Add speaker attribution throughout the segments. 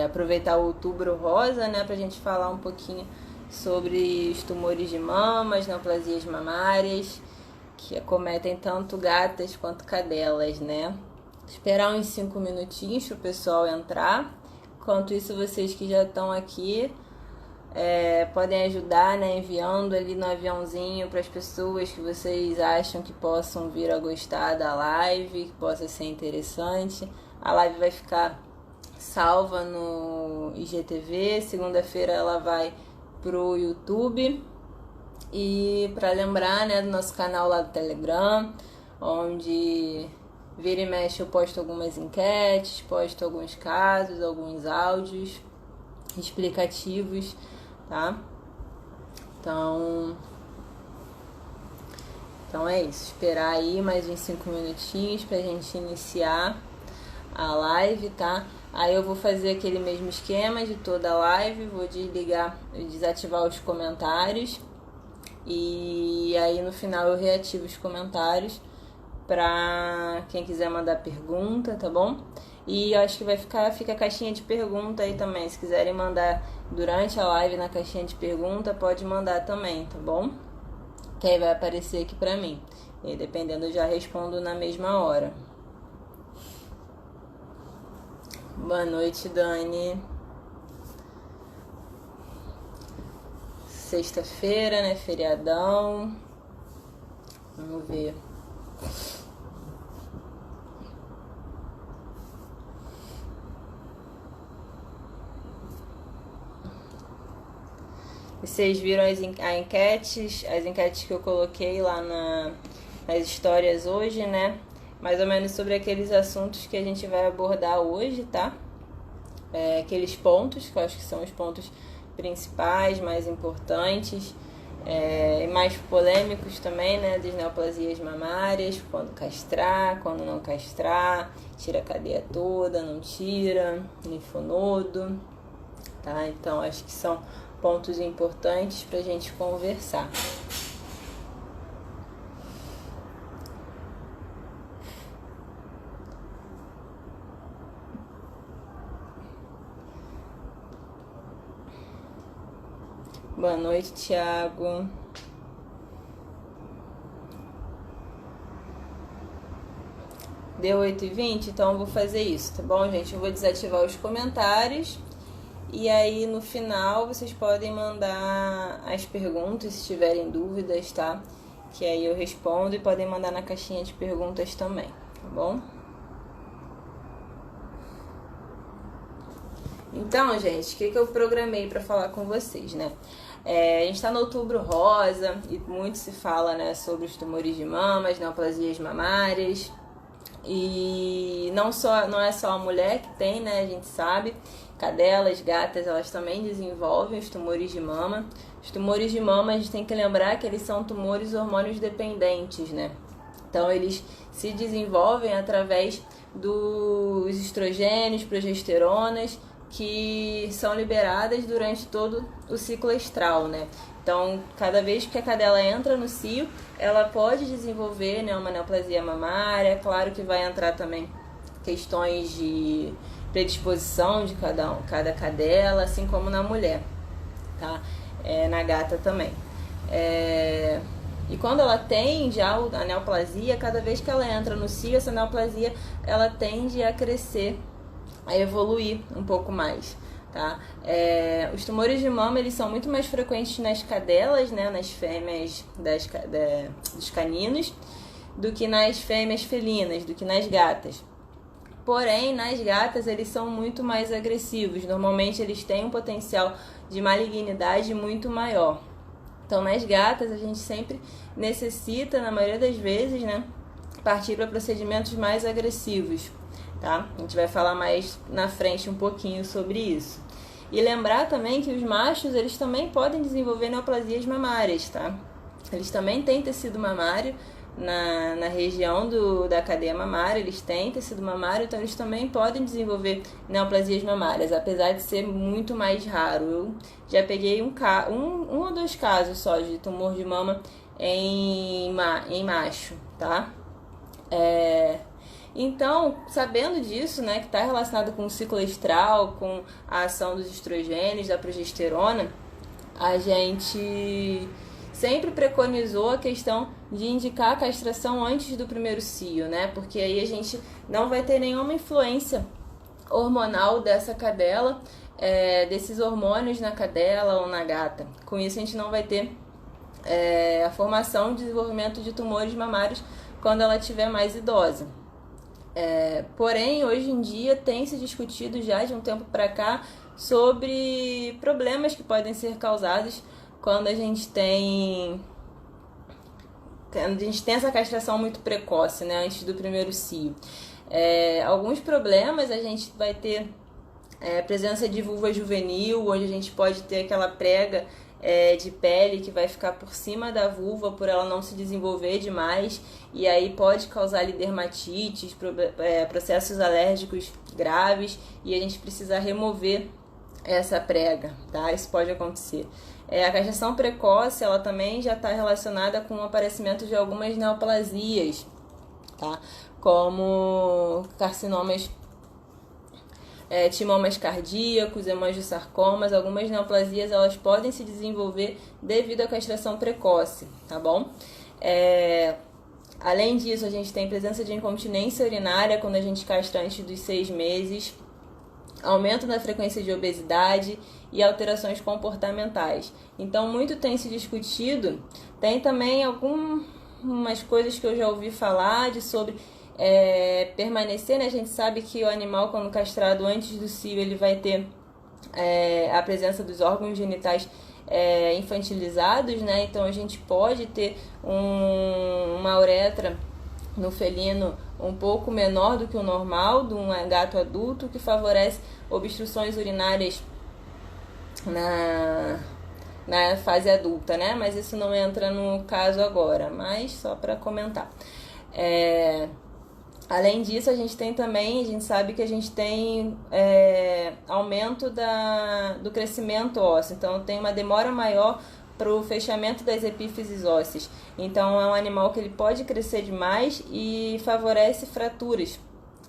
Speaker 1: aproveitar o Outubro Rosa, né, pra gente falar um pouquinho sobre os tumores de mama, as neoplasias mamárias, que acometem tanto gatas quanto cadelas, né? Esperar uns 5 minutinhos pro pessoal entrar. Enquanto isso, vocês que já estão aqui podem ajudar, né, enviando ali no aviãozinho para as pessoas que vocês acham que possam vir a gostar da live, que possa ser interessante. A live vai ficar salva no IGTV, segunda-feira ela vai pro YouTube. E para lembrar, né, do nosso canal lá do Telegram, onde vira e mexe eu posto algumas enquetes, posto alguns casos, alguns áudios explicativos, tá? Então é isso, esperar aí mais uns 5 minutinhos pra gente iniciar a live, tá? Aí eu vou fazer aquele mesmo esquema de toda a live, vou desligar e desativar os comentários. E aí no final eu reativo os comentários pra quem quiser mandar pergunta, tá bom? E eu acho que fica a caixinha de pergunta aí também. Se quiserem mandar durante a live na caixinha de pergunta, pode mandar também, tá bom? Que aí vai aparecer aqui pra mim. E dependendo eu já respondo na mesma hora. Boa noite, Dani. Sexta-feira, né? Feriadão. Vamos ver. Vocês viram as enquetes que eu coloquei lá nas histórias hoje, né? Mais ou menos sobre aqueles assuntos que a gente vai abordar hoje, tá? Aqueles pontos, que eu acho que são os pontos principais, mais importantes, e mais polêmicos também, né? Das neoplasias mamárias, quando castrar, quando não castrar, tira a cadeia toda, não tira, linfonodo, tá? Então acho que são pontos importantes pra gente conversar. Boa noite, Thiago. Deu 8h20, então eu vou fazer isso, tá bom, gente? Eu vou desativar os comentários. E aí no final vocês podem mandar as perguntas se tiverem dúvidas, tá? Que aí eu respondo e podem mandar na caixinha de perguntas também, tá bom? Então, gente, o que eu programei para falar com vocês, né? A gente tá no Outubro Rosa e muito se fala, né, sobre os tumores de mama, as neoplasias mamárias. E não é só a mulher que tem, né? A gente sabe. Cadelas, gatas, elas também desenvolvem os tumores de mama. Os tumores de mama, a gente tem que lembrar que eles são tumores hormônios dependentes, né? Então, eles se desenvolvem através dos estrogênios, progesteronas, que são liberadas durante todo o ciclo estral, né? Então, cada vez que a cadela entra no cio, ela pode desenvolver, né, uma neoplasia mamária. Claro que vai entrar também questões de predisposição de cada cadela, assim como na mulher, tá? Na gata também. E quando ela tem já a neoplasia, cada vez que ela entra no cio, essa neoplasia ela tende a crescer, a evoluir um pouco mais, tá? Os tumores de mama, eles são muito mais frequentes nas cadelas, né, nas fêmeas dos caninos, do que nas fêmeas felinas, do que nas gatas. Porém, nas gatas, eles são muito mais agressivos. Normalmente, eles têm um potencial de malignidade muito maior. Então, nas gatas, a gente sempre necessita, na maioria das vezes, né, partir para procedimentos mais agressivos, tá? A gente vai falar mais na frente um pouquinho sobre isso. E lembrar também que os machos, eles também podem desenvolver neoplasias mamárias, tá? Eles também têm tecido mamário na região da cadeia mamária, eles têm tecido mamário, então eles também podem desenvolver neoplasias mamárias, apesar de ser muito mais raro. Eu já peguei um ou dois casos só de tumor de mama em macho, tá? Então, sabendo disso, né, que está relacionado com o ciclo estral, com a ação dos estrogênios, da progesterona, a gente sempre preconizou a questão de indicar a castração antes do primeiro cio, né? Porque aí a gente não vai ter nenhuma influência hormonal dessa cadela, desses hormônios na cadela ou na gata. Com isso a gente não vai ter a formação e desenvolvimento de tumores mamários quando ela estiver mais idosa. Porém, hoje em dia tem se discutido já de um tempo para cá sobre problemas que podem ser causados quando a gente tem essa castração muito precoce, né, antes do primeiro cio. Alguns problemas a gente vai ter presença de vulva juvenil, onde a gente pode ter aquela prega de pele que vai ficar por cima da vulva por ela não se desenvolver demais, e aí pode causar dermatites, processos alérgicos graves, e a gente precisa remover essa prega, tá? Isso pode acontecer. A castração precoce, ela também já está relacionada com o aparecimento de algumas neoplasias, tá? Como carcinomas, timomas cardíacos, hemangiosarcomas. Algumas neoplasias elas podem se desenvolver devido à castração precoce, tá bom? Além disso, a gente tem presença de incontinência urinária quando a gente castra antes dos 6 meses, aumento na frequência de obesidade e alterações comportamentais. Então, muito tem se discutido. Tem também algumas coisas que eu já ouvi falar sobre permanecer, né? A gente sabe que o animal, quando castrado antes do cio, ele vai ter a presença dos órgãos genitais infantilizados, né? Então a gente pode ter uma uretra no felino um pouco menor do que o normal de um gato adulto, que favorece obstruções urinárias na fase adulta, né? Mas isso não entra no caso agora, mas só para comentar. Além disso, a gente sabe que a gente tem aumento do crescimento ósseo, então tem uma demora maior para o fechamento das epífises ósseas. Então é um animal que ele pode crescer demais e favorece fraturas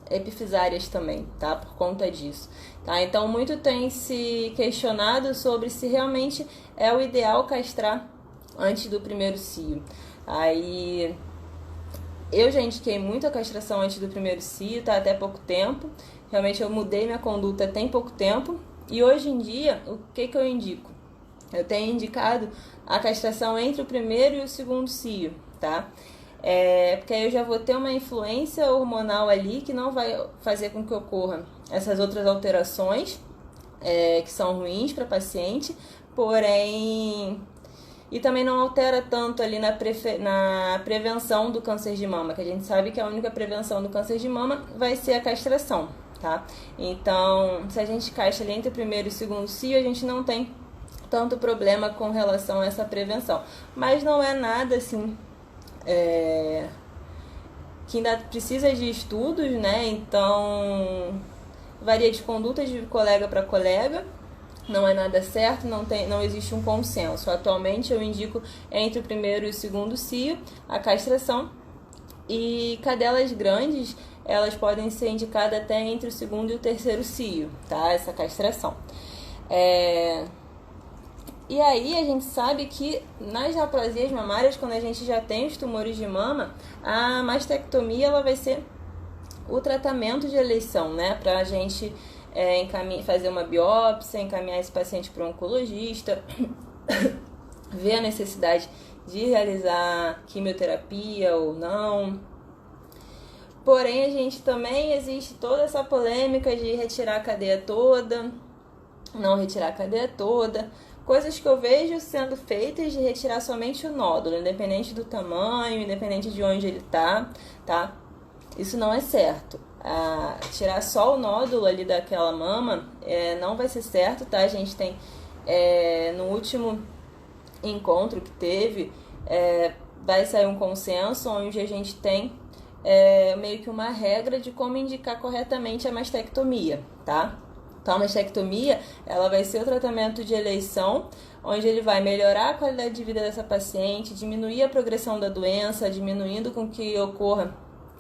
Speaker 1: epifisárias também, tá? Por conta disso, tá? Então muito tem se questionado sobre se realmente é o ideal castrar antes do primeiro cio. Aí eu já indiquei muito a castração antes do primeiro cio, tá? Até pouco tempo. Realmente eu mudei minha conduta tem pouco tempo. E hoje em dia, o que eu indico? Eu tenho indicado a castração entre o primeiro e o segundo cio, tá? Porque aí eu já vou ter uma influência hormonal ali que não vai fazer com que ocorra essas outras alterações que são ruins para a paciente, porém... E também não altera tanto ali na prevenção do câncer de mama, que a gente sabe que a única prevenção do câncer de mama vai ser a castração, tá? Então, se a gente castra ali entre o primeiro e o segundo cio, a gente não tem tanto problema com relação a essa prevenção. Mas não é nada assim que ainda precisa de estudos, né? Então, varia de conduta de colega para colega. Não é nada certo, não existe um consenso. Atualmente eu indico entre o primeiro e o segundo cio a castração, e cadelas grandes elas podem ser indicadas até entre o segundo e o terceiro cio, tá? Essa castração. E aí a gente sabe que nas neoplasias mamárias, quando a gente já tem os tumores de mama, a mastectomia ela vai ser o tratamento de eleição, né? Pra a gente fazer uma biópsia, encaminhar esse paciente para um oncologista, ver a necessidade de realizar quimioterapia ou não. Porém, a gente também existe toda essa polêmica de retirar a cadeia toda, não retirar a cadeia toda, coisas que eu vejo sendo feitas de retirar somente o nódulo, independente do tamanho, independente de onde ele tá? Isso não é certo. Tirar só o nódulo ali daquela mama não vai ser certo, tá? A gente tem no último encontro que teve vai sair um consenso onde a gente tem meio que uma regra de como indicar corretamente a mastectomia, tá? Então a mastectomia ela vai ser o tratamento de eleição, onde ele vai melhorar a qualidade de vida dessa paciente, diminuir a progressão da doença, diminuindo com que ocorra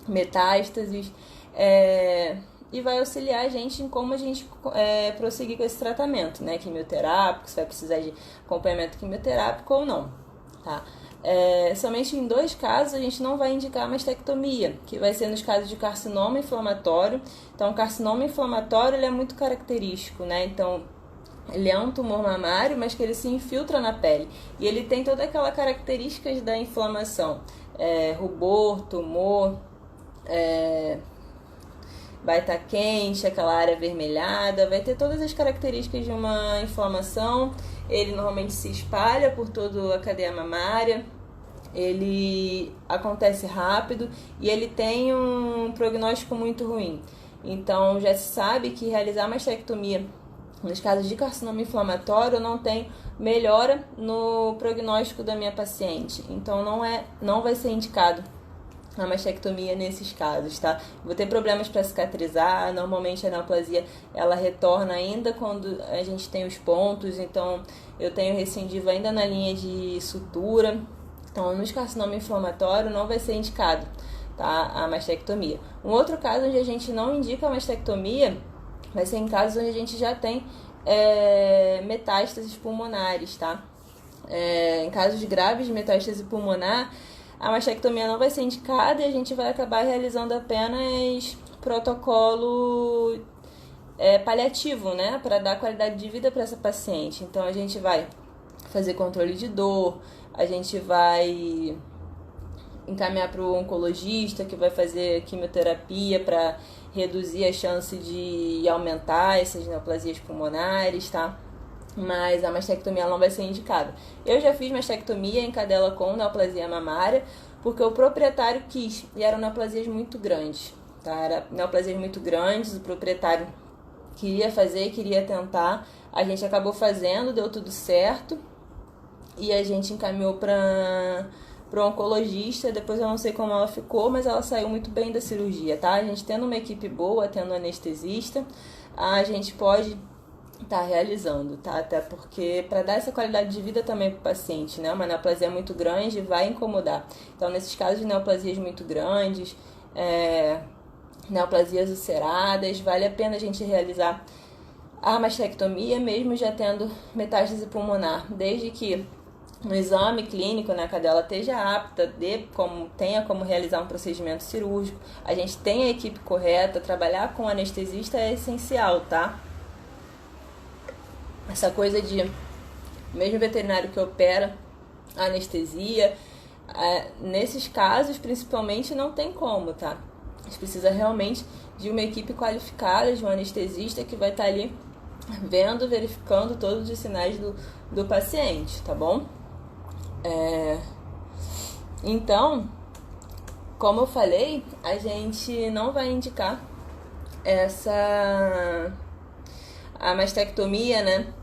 Speaker 1: metástases, E vai auxiliar a gente em como a gente prosseguir com esse tratamento, né? Quimioterápico, se vai precisar de acompanhamento quimioterápico ou não, tá? Somente em 2 casos a gente não vai indicar a mastectomia, que vai ser nos casos de carcinoma inflamatório. Então, o carcinoma inflamatório ele é muito característico, né? Então, ele é um tumor mamário, mas que ele se infiltra na pele. E ele tem toda aquela características da inflamação. Rubor, tumor, vai estar quente, aquela área avermelhada, vai ter todas as características de uma inflamação. Ele normalmente se espalha por toda a cadeia mamária, ele acontece rápido e ele tem um prognóstico muito ruim. Então já se sabe que realizar mastectomia nos casos de carcinoma inflamatório não tem melhora no prognóstico da minha paciente. Então não vai ser indicado a mastectomia nesses casos, tá? Vou ter problemas para cicatrizar. Normalmente a neoplasia ela retorna ainda quando a gente tem os pontos, então eu tenho recidivo ainda na linha de sutura. Então, nos carcinoma inflamatório não vai ser indicado, tá, a mastectomia. Um outro caso onde a gente não indica a mastectomia vai ser em casos onde a gente já tem metástases pulmonares, tá? Em casos graves de metástase pulmonar, a mastectomia não vai ser indicada e a gente vai acabar realizando apenas protocolo paliativo, né? Para dar qualidade de vida para essa paciente. Então, a gente vai fazer controle de dor, a gente vai encaminhar para o oncologista que vai fazer quimioterapia para reduzir a chance de aumentar essas neoplasias pulmonares, tá? Mas a mastectomia não vai ser indicada. Eu já fiz mastectomia em cadela com neoplasia mamária, porque o proprietário quis, e eram neoplasias muito grandes, tá? Eram neoplasias muito grandes, o proprietário queria fazer, queria tentar, a gente acabou fazendo, deu tudo certo, e a gente encaminhou para o oncologista. Depois eu não sei como ela ficou, mas ela saiu muito bem da cirurgia, tá? A gente tendo uma equipe boa, tendo anestesista, a gente pode estar realizando, tá? Até porque para dar essa qualidade de vida também para o paciente, né? Uma neoplasia muito grande vai incomodar. Então, nesses casos de neoplasias muito grandes, neoplasias ulceradas, vale a pena a gente realizar a mastectomia, mesmo já tendo metástase pulmonar, desde que no exame clínico, né, a cadela esteja apta, tenha como realizar um procedimento cirúrgico, a gente tem a equipe correta, trabalhar com anestesista é essencial, tá? Essa coisa de, mesmo veterinário que opera a anestesia, nesses casos, principalmente, não tem como, tá? A gente precisa realmente de uma equipe qualificada, de um anestesista que vai estar ali vendo, verificando todos os sinais do paciente, tá bom? Então, como eu falei, a gente não vai indicar a mastectomia, né?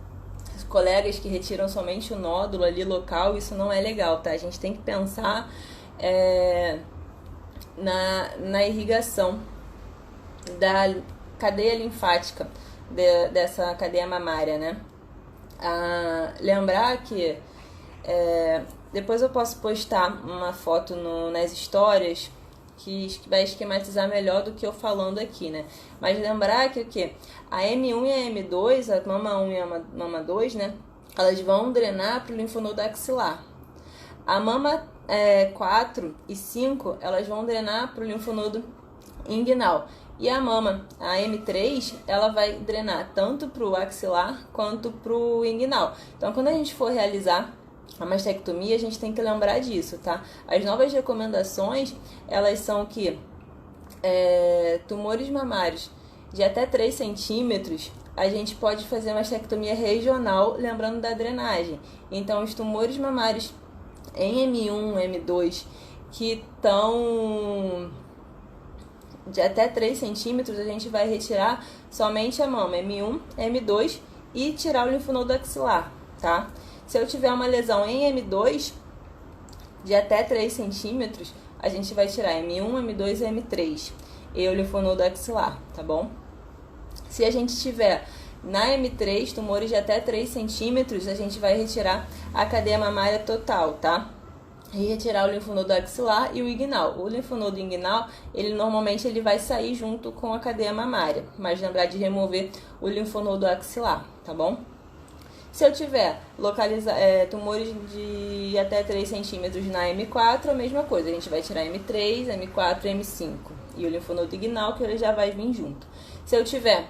Speaker 1: Os colegas que retiram somente o nódulo ali local, isso não é legal, tá? A gente tem que pensar na irrigação da cadeia linfática dessa cadeia mamária, né? Lembrar que depois eu posso postar uma foto nas histórias que vai esquematizar melhor do que eu falando aqui, né? Mas lembrar que o quê? A M1 e a M2, a mama 1 e a mama 2, né? Elas vão drenar para o linfonodo axilar. A mama 4 e 5, elas vão drenar para o linfonodo inguinal. E a mama, a M3, ela vai drenar tanto para o axilar quanto para o inguinal. Então, quando a gente for realizar a mastectomia, a gente tem que lembrar disso, tá? As novas recomendações, elas são que tumores mamários de até 3 centímetros, a gente pode fazer mastectomia regional, lembrando da drenagem. Então, os tumores mamários em M1, M2, que estão de até 3 centímetros, a gente vai retirar somente a mama M1, M2 e tirar o linfonodo axilar, tá? Se eu tiver uma lesão em M2 de até 3 centímetros, a gente vai tirar M1, M2 e M3 e o linfonodo axilar, tá bom? Se a gente tiver na M3 tumores de até 3 centímetros, a gente vai retirar a cadeia mamária total, tá? e retirar o linfonodo axilar e o inguinal. O linfonodo inguinal, ele normalmente vai sair junto com a cadeia mamária, mas lembrar de remover o linfonodo axilar, tá bom? Se eu tiver tumores de até 3 centímetros na M4, a mesma coisa, a gente vai tirar M3, M4 e M5. E o linfonodo inguinal, que ele já vai vir junto. Se eu tiver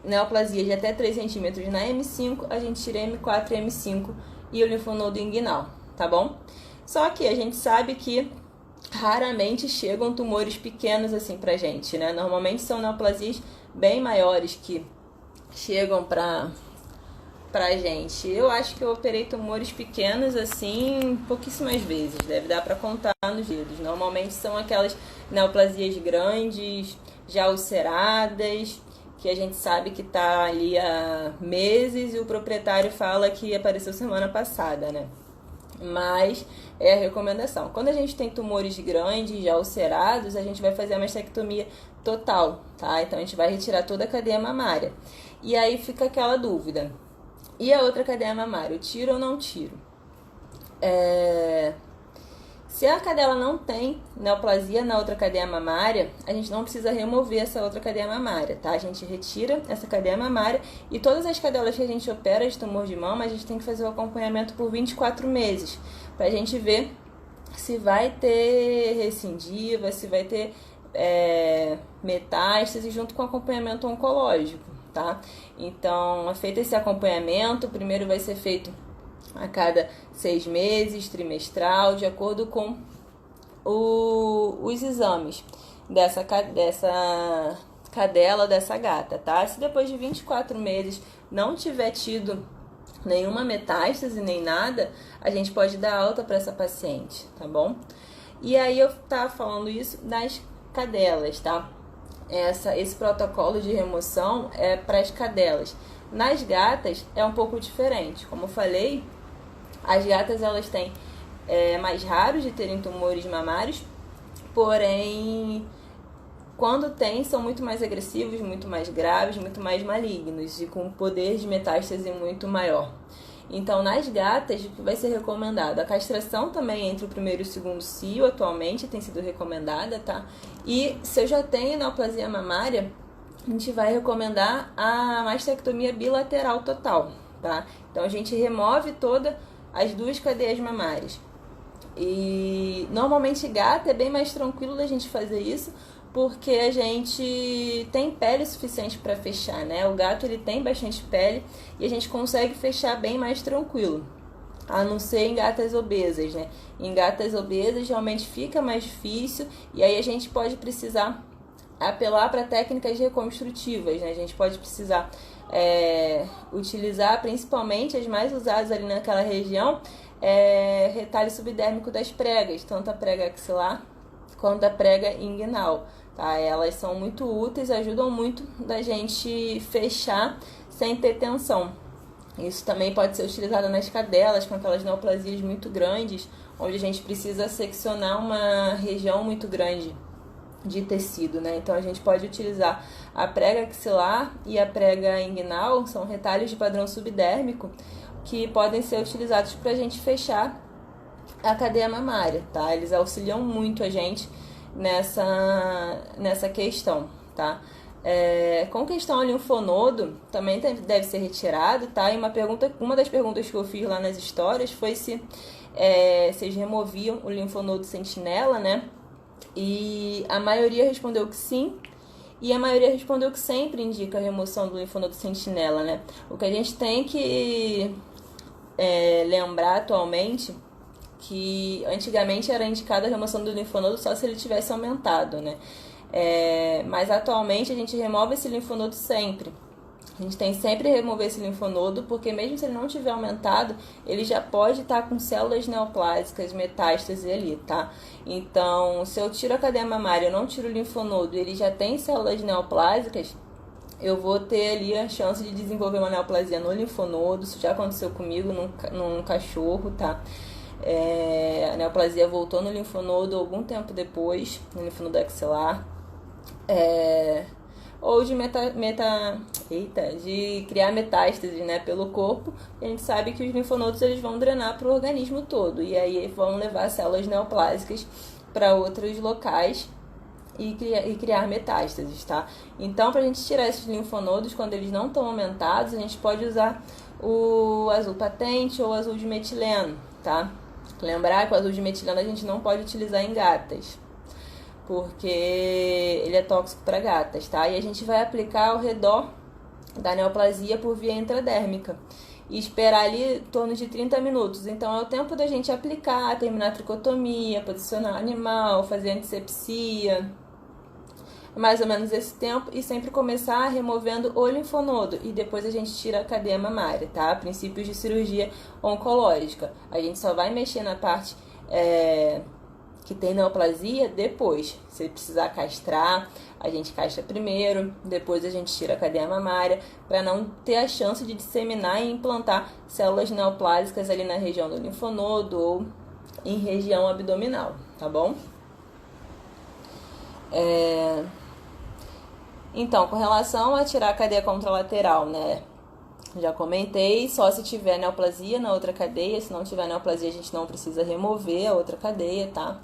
Speaker 1: neoplasia de até 3 centímetros na M5, a gente tira M4 e M5 e o linfonodo inguinal, tá bom? Só que a gente sabe que raramente chegam tumores pequenos assim pra gente, né? Normalmente são neoplasias bem maiores que chegam pra gente. Eu acho que eu operei tumores pequenos assim pouquíssimas vezes, deve dar pra contar nos dedos. Normalmente são aquelas neoplasias grandes, já ulceradas, que a gente sabe que tá ali há meses e o proprietário fala que apareceu semana passada, né? Mas é a recomendação. Quando a gente tem tumores grandes, já ulcerados, a gente vai fazer a mastectomia total, tá? Então a gente vai retirar toda a cadeia mamária. E aí fica aquela dúvida. E a outra cadeia mamária, eu tiro ou não tiro? Se a cadela não tem neoplasia na outra cadeia mamária, a gente não precisa remover essa outra cadeia mamária, tá? A gente retira essa cadeia mamária e todas as cadelas que a gente opera de tumor de mama, a gente tem que fazer o acompanhamento por 24 meses, pra gente ver se vai ter recidiva, se vai ter metástase junto com acompanhamento oncológico, tá? Então, é feito esse acompanhamento, primeiro vai ser feito a cada 6 meses, trimestral, de acordo com os exames dessa cadela, dessa gata, tá? Se depois de 24 meses não tiver tido nenhuma metástase nem nada, a gente pode dar alta para essa paciente, tá bom? E aí eu tava falando isso das cadelas, tá? Esse protocolo de remoção é para as cadelas. Nas gatas é um pouco diferente. Como eu falei, as gatas elas têm mais raros de terem tumores mamários, porém, quando tem, são muito mais agressivos, muito mais graves, muito mais malignos e com poder de metástase muito maior. Então, nas gatas, o que vai ser recomendado? A castração também entre o primeiro e o segundo cio, atualmente, tem sido recomendada, tá? E se eu já tenho neoplasia mamária, a gente vai recomendar a mastectomia bilateral total, tá? Então, a gente remove todas as duas cadeias mamárias. E, normalmente, gata é bem mais tranquilo da gente fazer isso, porque a gente tem pele suficiente para fechar, né? O gato ele tem bastante pele e a gente consegue fechar bem mais tranquilo, a não ser em gatas obesas, né? Em gatas obesas realmente fica mais difícil e aí a gente pode precisar apelar para técnicas reconstrutivas, né? A gente pode precisar utilizar, principalmente as mais usadas ali naquela região, retalho subdérmico das pregas, tanto a prega axilar quanto a prega inguinal, tá? Elas são muito úteis, ajudam muito da gente fechar sem ter tensão. Isso também pode ser utilizado nas cadelas com aquelas neoplasias muito grandes, onde a gente precisa seccionar uma região muito grande de tecido, né? Então a gente pode utilizar a prega axilar e a prega inguinal, são retalhos de padrão subdérmico que podem ser utilizados para a gente fechar a cadeia mamária, tá? Eles auxiliam muito a gente nessa questão, tá? Com questão ao linfonodo, também deve ser retirado, tá? E uma das perguntas que eu fiz lá nas histórias foi se vocês removiam o linfonodo sentinela, né? E a maioria respondeu que sim, e a maioria respondeu que sempre indica a remoção do linfonodo sentinela, né? O que a gente tem que lembrar atualmente que antigamente era indicada a remoção do linfonodo só se ele tivesse aumentado, né? Mas atualmente a gente remove esse linfonodo sempre. A gente tem sempre que remover esse linfonodo, porque mesmo se ele não tiver aumentado, ele já pode estar com células neoplásicas, metástase ali, tá? Então, se eu tiro a cadeia mamária, eu não tiro o linfonodo, ele já tem células neoplásicas, eu vou ter ali a chance de desenvolver uma neoplasia no linfonodo. Isso já aconteceu comigo num cachorro, tá? A neoplasia voltou no linfonodo algum tempo depois, no linfonodo axilar. Ou de eita, de criar metástases, né, pelo corpo. A gente sabe que os linfonodos eles vão drenar para o organismo todo e aí vão levar células neoplásicas para outros locais e criar metástases, tá? Então, para a gente tirar esses linfonodos, quando eles não estão aumentados, a gente pode usar o azul patente ou o azul de metileno, tá? Lembrar que o azul de metileno a gente não pode utilizar em gatas, porque ele é tóxico para gatas, tá? E a gente vai aplicar ao redor da neoplasia por via intradérmica e esperar ali em torno de 30 minutos. Então, é o tempo da gente aplicar, terminar a tricotomia, posicionar o animal, fazer antisepsia, mais ou menos esse tempo, e sempre começar removendo o linfonodo e depois a gente tira a cadeia mamária, tá? Princípios de cirurgia oncológica. A gente só vai mexer na parte que tem neoplasia depois. Se precisar castrar, a gente castra primeiro, depois a gente tira a cadeia mamária, para não ter a chance de disseminar e implantar células neoplásicas ali na região do linfonodo ou em região abdominal, tá bom? Então, com relação a tirar a cadeia contralateral, né? Já comentei, só se tiver neoplasia na outra cadeia. Se não tiver neoplasia, a gente não precisa remover a outra cadeia, tá?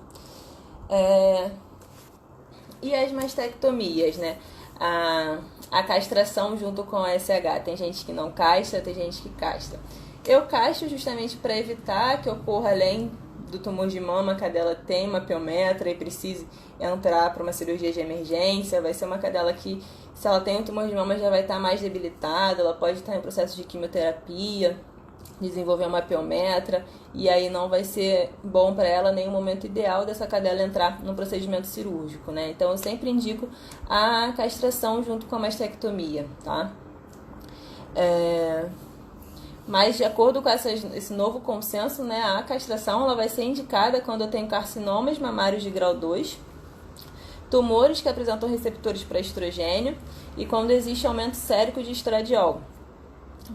Speaker 1: E as mastectomias, né? A castração junto com a SH. Tem gente que não castra, tem gente que castra. Eu castro justamente para evitar que ocorra além do tumor de mama, a cadela tem uma piometra e precise entrar para uma cirurgia de emergência. Vai ser uma cadela que, se ela tem um tumor de mama, já vai estar mais debilitada, ela pode estar em processo de quimioterapia, desenvolver uma piometra, e aí não vai ser bom para ela nem o momento ideal dessa cadela entrar no procedimento cirúrgico, né? Então eu sempre indico a castração junto com a mastectomia, tá? Mas de acordo com esse novo consenso, né, a castração ela vai ser indicada quando eu tenho carcinomas mamários de grau 2, tumores que apresentam receptores para estrogênio e quando existe aumento sérico de estradiol,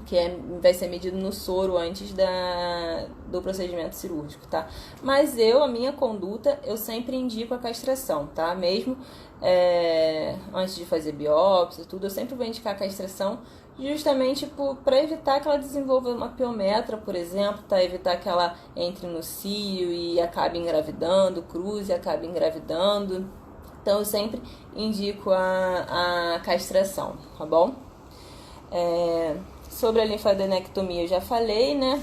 Speaker 1: que vai ser medido no soro antes do procedimento cirúrgico, tá? Mas a minha conduta, eu sempre indico a castração, tá? Mesmo antes de fazer biópsia, tudo, eu sempre vou indicar a castração justamente para evitar que ela desenvolva uma piometra, por exemplo, tá? Evitar que ela entre no cio e acabe engravidando, cruze e acabe engravidando. Então, eu sempre indico a castração, tá bom? Sobre a linfadenectomia eu já falei, né?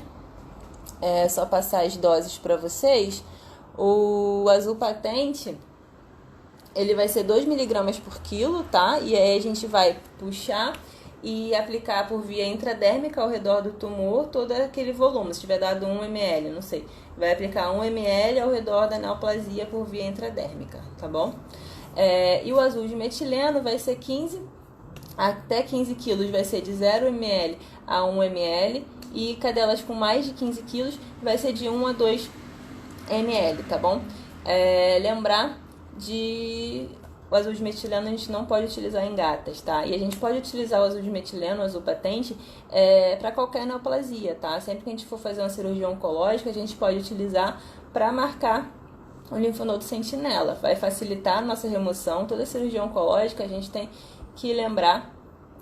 Speaker 1: É só passar as doses para vocês. O azul patente, ele vai ser 2 mg por quilo, tá? E aí a gente vai puxar e aplicar por via intradérmica ao redor do tumor todo aquele volume. Se tiver dado 1 ml, não sei. Vai aplicar 1 ml ao redor da neoplasia por via intradérmica, tá bom? E o azul de metileno vai ser 15 até 15 quilos, vai ser de 0 ml a 1 ml. E cadelas com mais de 15 quilos vai ser de 1 a 2 ml, tá bom? Lembrar o azul de metileno a gente não pode utilizar em gatas, tá? E a gente pode utilizar o azul de metileno, o azul patente, para qualquer neoplasia, tá? Sempre que a gente for fazer uma cirurgia oncológica, a gente pode utilizar para marcar o linfonodo sentinela. Vai facilitar a nossa remoção. Toda cirurgia oncológica a gente tem que lembrar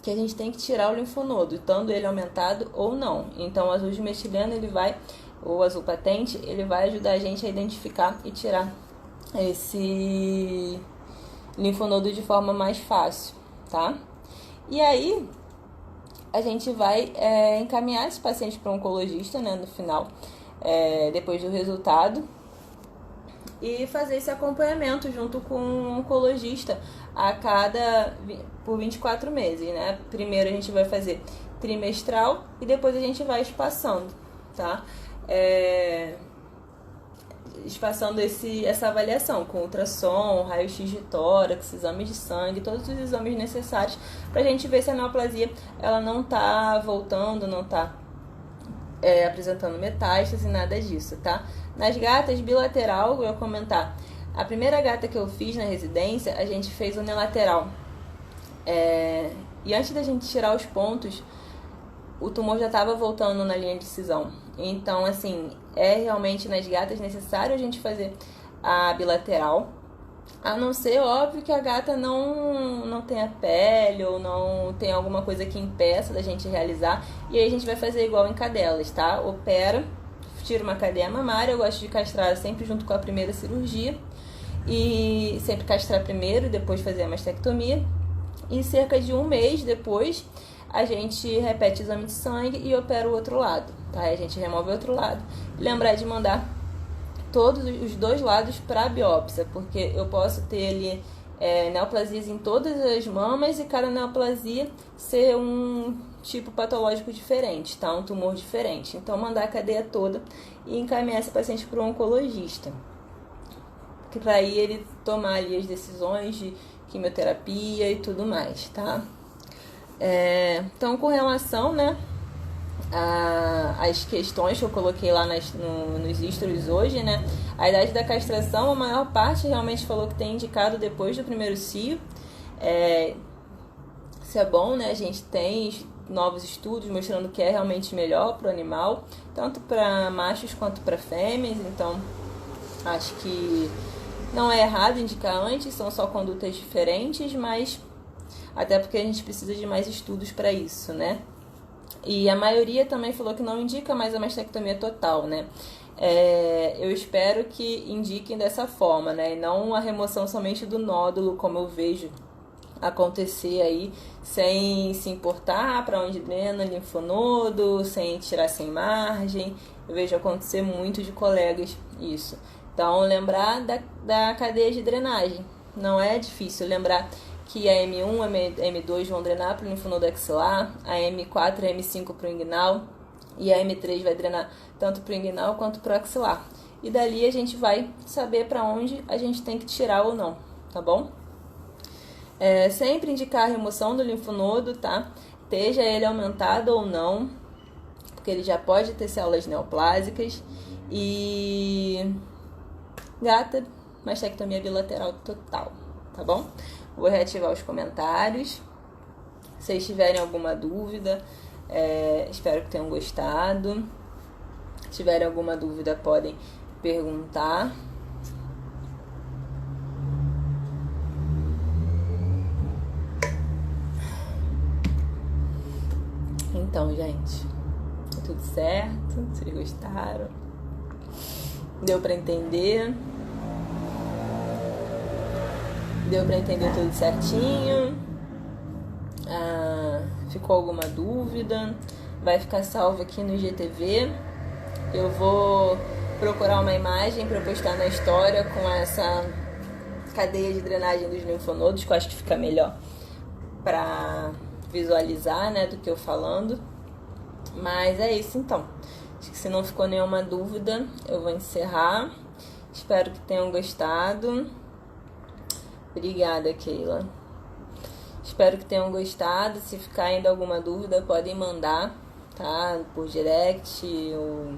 Speaker 1: que a gente tem que tirar o linfonodo, estando ele aumentado ou não. Então o azul de metileno, o azul patente, ele vai ajudar a gente a identificar e tirar esse linfonodo de forma mais fácil, tá? E aí, a gente vai encaminhar esse paciente para um oncologista, né, no final, depois do resultado, e fazer esse acompanhamento junto com um oncologista por 24 meses, né? Primeiro a gente vai fazer trimestral e depois a gente vai espaçando, tá? Espaçando essa avaliação com ultrassom, raio-x de tórax, exames de sangue, todos os exames necessários pra gente ver se a neoplasia ela não tá voltando, não tá apresentando metástase, nada disso, tá? Nas gatas bilateral, eu ia comentar, a primeira gata que eu fiz na residência, a gente fez unilateral. E antes da gente tirar os pontos, o tumor já estava voltando na linha de cisão. Então, assim, realmente nas gatas necessário a gente fazer a bilateral. A não ser, óbvio, que a gata não tenha pele ou não tem alguma coisa que impeça da gente realizar. E aí a gente vai fazer igual em cadelas, tá? Opera, tira uma cadeia mamária. Eu gosto de castrar sempre junto com a primeira cirurgia. E sempre castrar primeiro e depois fazer a mastectomia. E cerca de um mês depois, a gente repete o exame de sangue e opera o outro lado, tá? A gente remove o outro lado. Lembrar de mandar todos os dois lados para biópsia, porque eu posso ter ali neoplasias em todas as mamas e cada neoplasia ser um tipo patológico diferente, tá? Um tumor diferente. Então, mandar a cadeia toda e encaminhar esse paciente para um oncologista, que para aí ele tomar ali as decisões de quimioterapia e tudo mais, tá? Então, com relação, né, as questões que eu coloquei lá nos stories hoje, né? A idade da castração, a maior parte realmente falou que tem indicado depois do primeiro cio. Isso é bom, né? A gente tem novos estudos mostrando que é realmente melhor para o animal, tanto para machos quanto para fêmeas. Então, acho que não é errado indicar antes, são só condutas diferentes, mas até porque a gente precisa de mais estudos para isso, né? E a maioria também falou que não indica mais a mastectomia total, né? Eu espero que indiquem dessa forma, né? E não a remoção somente do nódulo, como eu vejo acontecer aí, sem se importar para onde drena linfonodo, sem tirar sem margem. Eu vejo acontecer muito de colegas isso. Então, lembrar da cadeia de drenagem. Não é difícil lembrar que a M1 e a M2 vão drenar para o linfonodo axilar, a M4 e a M5 para o inguinal, e a M3 vai drenar tanto para o inguinal quanto para o axilar. E dali a gente vai saber para onde a gente tem que tirar ou não, tá bom? Sempre indicar a remoção do linfonodo, tá? Esteja ele aumentado ou não, porque ele já pode ter células neoplásicas. E gata, mastectomia bilateral total, tá bom? Vou reativar os comentários. Se vocês tiverem alguma dúvida, espero que tenham gostado. Se tiverem alguma dúvida, podem perguntar. Então, gente, tá tudo certo? Vocês gostaram? Deu pra entender? Deu pra entender tudo certinho? Ficou alguma dúvida? Vai ficar salvo aqui no IGTV. Eu vou procurar uma imagem para postar na história com essa cadeia de drenagem dos linfonodos, que eu acho que fica melhor para visualizar, né, do que eu falando. Mas é isso então. Acho que se não ficou nenhuma dúvida, eu vou encerrar. Espero que tenham gostado. Obrigada, Keila. Espero que tenham gostado. Se ficar ainda alguma dúvida, podem mandar, tá? Por direct ou...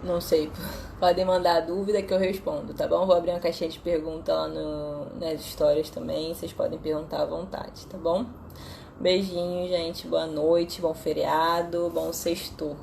Speaker 1: não sei. Podem mandar a dúvida que eu respondo, tá bom? Vou abrir uma caixinha de pergunta lá nas histórias também. Vocês podem perguntar à vontade, tá bom? Beijinho, gente. Boa noite, bom feriado, bom sexto.